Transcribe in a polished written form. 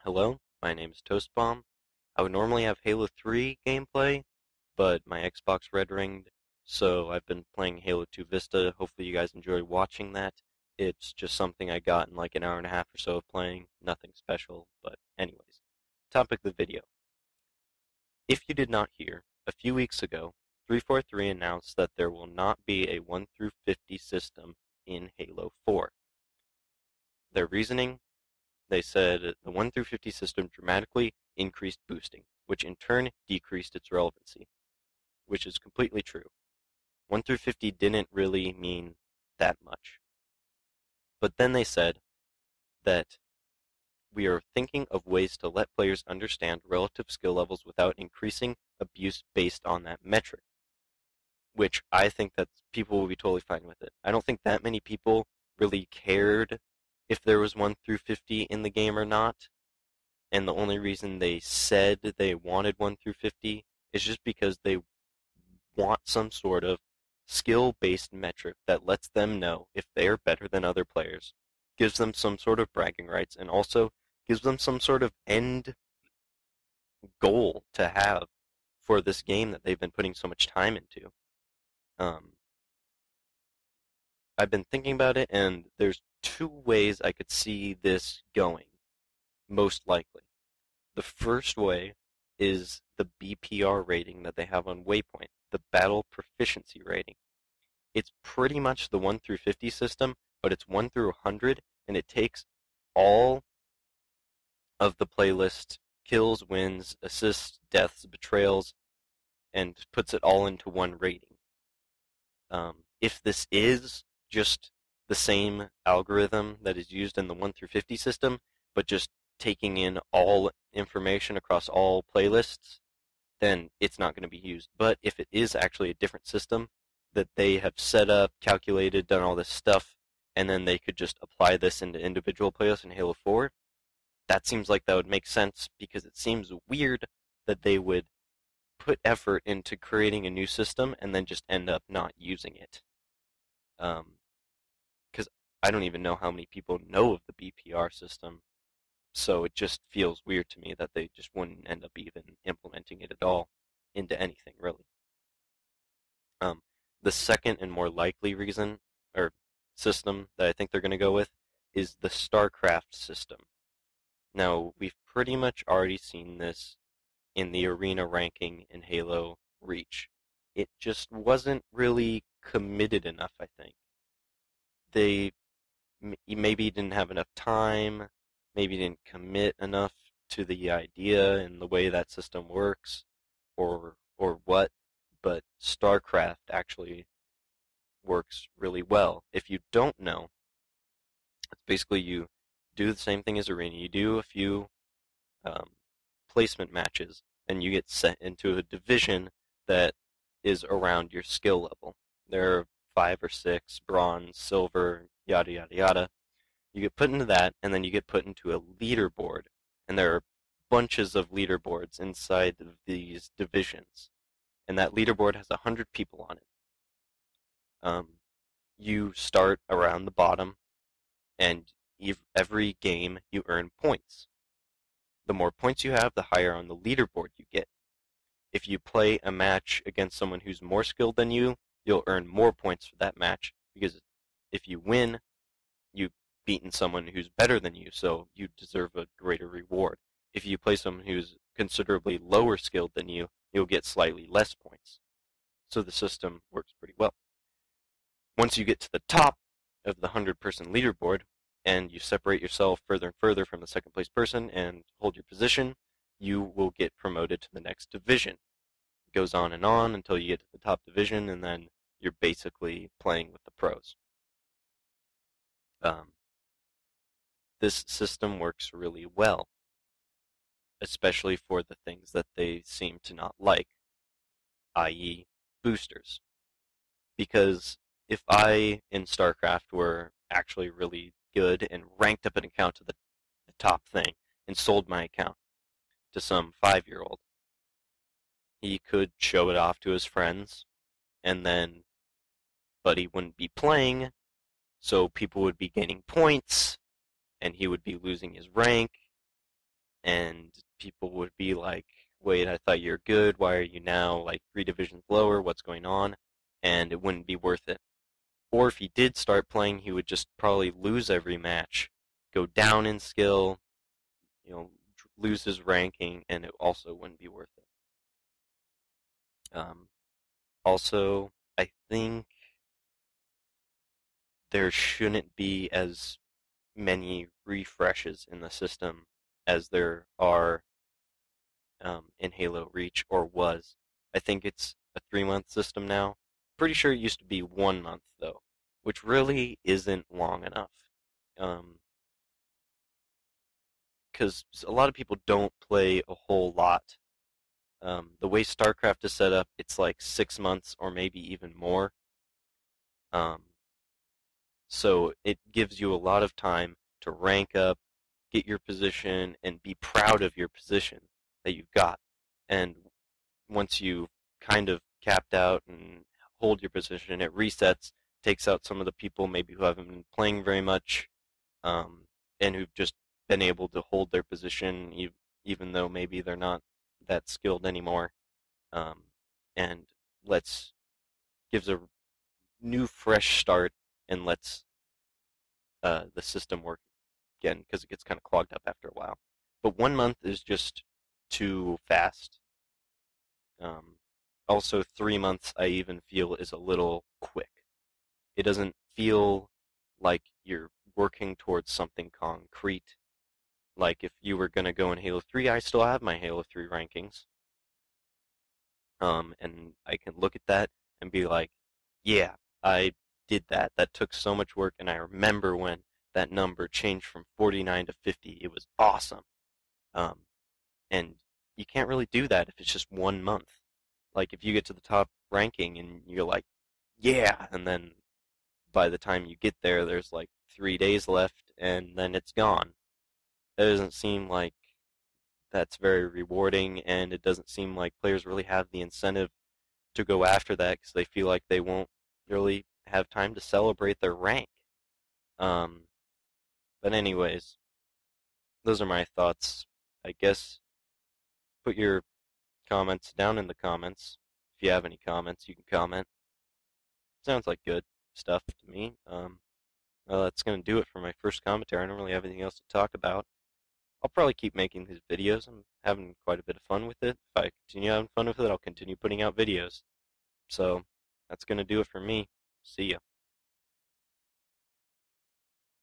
Hello, my name is Toastbomb. I would normally have Halo 3 gameplay, but my Xbox red ringed, so I've been playing Halo 2 Vista. Hopefully you guys enjoy watching that. It's just something I got in like an hour and a half or so of playing. Nothing special, but anyways. Topic of the video. If you did not hear, a few weeks ago, 343 announced that there will not be a 1 through 50 system in Halo 4. Their reasoning: they said the 1 through 50 system dramatically increased boosting, which in turn decreased its relevancy, which is completely true. 1 through 50 didn't really mean that much. But then they said that we are thinking of ways to let players understand relative skill levels without increasing abuse based on that metric, which I think that people will be totally fine with it. I don't think that many people really cared if there was 1 through 50 in the game or not, and the only reason they said they wanted 1 through 50 is just because they want some sort of skill-based metric that lets them know if they are better than other players, gives them some sort of bragging rights, and also gives them some sort of end goal to have for this game that they've been putting so much time into. Um, I've been thinking about it, and there's two ways I could see this going, most likely. The first way is the BPR rating that they have on Waypoint, the Battle Proficiency Rating. It's pretty much the 1 through 50 system, but it's 1 through 100, and it takes all of the playlist kills, wins, assists, deaths, betrayals, and puts it all into one rating. If this is just the same algorithm that is used in the 1 through 50 system, but just taking in all information across all playlists, then it's not going to be used. But if it is actually a different system that they have set up, calculated, done all this stuff, and then they could just apply this into individual playlists in Halo 4, that seems like that would make sense, because it seems weird that they would put effort into creating a new system and then just end up not using it. Because I don't even know how many people know of the BPR system, so it just feels weird to me that they just wouldn't end up even implementing it at all into anything, really. Um, the second and more likely reason, or system, that I think they're going to go with is the StarCraft system. Now, we've pretty much already seen this in the arena ranking in Halo Reach. It just wasn't really committed enough, I think. They maybe didn't have enough time, maybe didn't commit enough to the idea and the way that system works, or what, but StarCraft actually works really well. If you don't know, it's basically you do the same thing as Arena. You do a few um, placement matches, and you get set into a division that is around your skill level. There are 5 or 6, bronze, silver, yada yada yada. You get put into that, and then you get put into a leaderboard, and there are bunches of leaderboards inside of these divisions, and that leaderboard has 100 people on it. You start around the bottom, and every game you earn points. The more points you have, the higher on the leaderboard you get. If you play a match against someone who's more skilled than you, you'll earn more points for that match, because if you win, you've beaten someone who's better than you, so you deserve a greater reward. If you play someone who's considerably lower skilled than you, you'll get slightly less points. So the system works pretty well. Once you get to the top of the 100-person leaderboard, and you separate yourself further and further from the second place person and hold your position, you will get promoted to the next division. It goes on until you get to the top division, and then you're basically playing with the pros. This system works really well, especially for the things that they seem to not like, i.e. boosters. Because if I, in StarCraft, were actually really good and ranked up an account to the top thing and sold my account to some 5-year-old, he could show it off to his friends, but he wouldn't be playing, so people would be gaining points, and he would be losing his rank, and people would be like, wait, I thought you're good. Why are you now like 3 divisions lower? What's going on? And it wouldn't be worth it. Or if he did start playing, he would just probably lose every match, go down in skill, lose his ranking, and it also wouldn't be worth it. Also, I think there shouldn't be as many refreshes in the system as there are in Halo Reach, or was. I think it's a 3-month system now. Pretty sure it used to be 1 month though, which really isn't long enough. Because a lot of people don't play a whole lot. The way StarCraft is set up, it's like 6 months or maybe even more. Um, so it gives you a lot of time to rank up, get your position, and be proud of your position that you've got. And once you kind of capped out and hold your position, it resets, takes out some of the people maybe who haven't been playing very much, and who've just been able to hold their position even though maybe they're not that skilled anymore, and gives a new fresh start and lets the system work again, because it gets kind of clogged up after a while. But 1 month is just too fast. Also, 3 months I even feel is a little quick. It doesn't feel like you're working towards something concrete. Like if you were going to go in Halo 3, I still have my Halo 3 rankings. And I can look at that and be like, yeah, I did that. That took so much work, and I remember when that number changed from 49 to 50. It was awesome. And you can't really do that if it's just 1 month. Like if you get to the top ranking and you're like, yeah, and then by the time you get there, there's like 3 days left, and then it's gone. That doesn't seem like that's very rewarding, and it doesn't seem like players really have the incentive to go after that because they feel like they won't really have time to celebrate their rank. Um, but anyways, those are my thoughts. I guess put your comments down in the comments. If you have any comments, you can comment. Sounds like good stuff to me. Well, that's going to do it for my first commentary. I don't really have anything else to talk about. I'll probably keep making these videos. I'm having quite a bit of fun with it. If I continue having fun with it, I'll continue putting out videos. So, that's going to do it for me. See ya.